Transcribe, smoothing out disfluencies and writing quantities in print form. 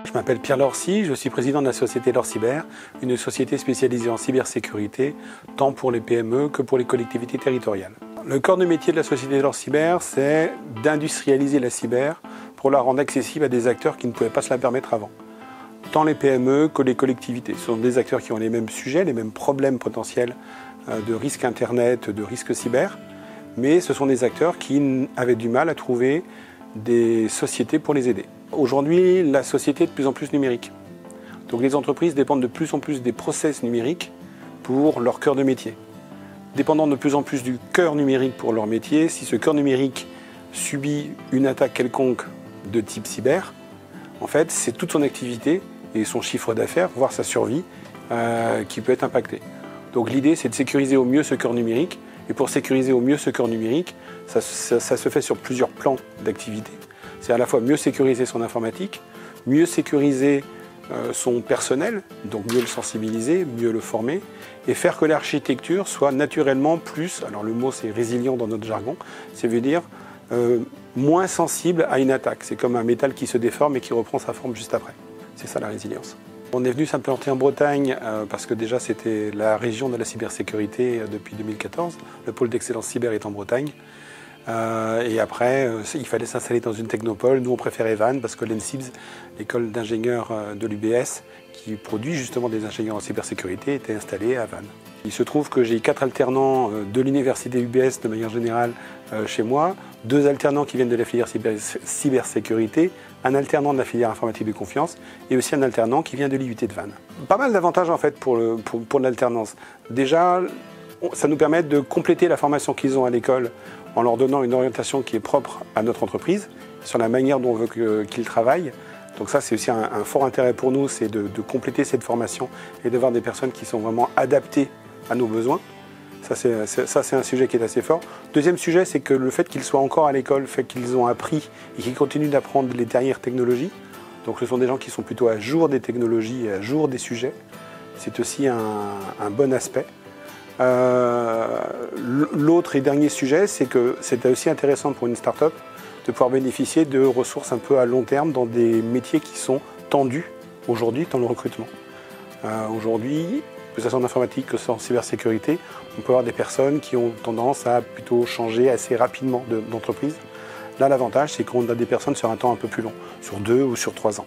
Je m'appelle Pierre Lorcy, je suis président de la société Lorcyber, une société spécialisée en cybersécurité, tant pour les PME que pour les collectivités territoriales. Le cœur de métier de la société Lorcyber, c'est d'industrialiser la cyber pour la rendre accessible à des acteurs qui ne pouvaient pas se la permettre avant. Tant les PME que les collectivités. Ce sont des acteurs qui ont les mêmes sujets, les mêmes problèmes potentiels de risque Internet, de risque cyber, mais ce sont des acteurs qui avaient du mal à trouver des sociétés pour les aider. Aujourd'hui, la société est de plus en plus numérique. Donc les entreprises dépendent de plus en plus des process numériques pour leur cœur de métier. Dépendant de plus en plus du cœur numérique pour leur métier, si ce cœur numérique subit une attaque quelconque de type cyber, en fait, c'est toute son activité et son chiffre d'affaires, voire sa survie, qui peut être impacté. Donc l'idée, c'est de sécuriser au mieux ce cœur numérique. Et pour sécuriser au mieux ce cœur numérique, ça se fait sur plusieurs plans d'activité. C'est à la fois mieux sécuriser son informatique, mieux sécuriser son personnel, donc mieux le sensibiliser, mieux le former, et faire que l'architecture soit naturellement plus, alors le mot c'est résilient dans notre jargon, ça veut dire moins sensible à une attaque. C'est comme un métal qui se déforme et qui reprend sa forme juste après. C'est ça la résilience. On est venu s'implanter en Bretagne parce que déjà c'était la région de la cybersécurité depuis 2014. Le pôle d'excellence cyber est en Bretagne. Et après, il fallait s'installer dans une technopole. Nous, on préférait Vannes parce que l'ENSIBS, l'école d'ingénieurs de l'UBS, qui produit justement des ingénieurs en cybersécurité, était installée à Vannes. Il se trouve que j'ai 4 alternants de l'université UBS de manière générale chez moi, 2 alternants qui viennent de la filière cybersécurité, un alternant de la filière informatique de confiance et aussi un alternant qui vient de l'IUT de Vannes. Pas mal d'avantages en fait pour l'alternance. Déjà, ça nous permet de compléter la formation qu'ils ont à l'école en leur donnant une orientation qui est propre à notre entreprise, sur la manière dont on veut qu'ils travaillent. Donc ça, c'est aussi un fort intérêt pour nous, c'est de compléter cette formation et d'avoir des personnes qui sont vraiment adaptées à nos besoins. Ça, c'est un sujet qui est assez fort. Deuxième sujet, c'est que le fait qu'ils soient encore à l'école fait qu'ils ont appris et qu'ils continuent d'apprendre les dernières technologies. Donc ce sont des gens qui sont plutôt à jour des technologies et à jour des sujets. C'est aussi un bon aspect. L'autre et dernier sujet, c'est que c'est aussi intéressant pour une start-up de pouvoir bénéficier de ressources un peu à long terme dans des métiers qui sont tendus aujourd'hui dans le recrutement. Aujourd'hui, que ce soit en informatique, que ce soit en cybersécurité, on peut avoir des personnes qui ont tendance à plutôt changer assez rapidement d'entreprise. Là, l'avantage, c'est qu'on a des personnes sur un temps un peu plus long, sur 2 ou sur 3 ans.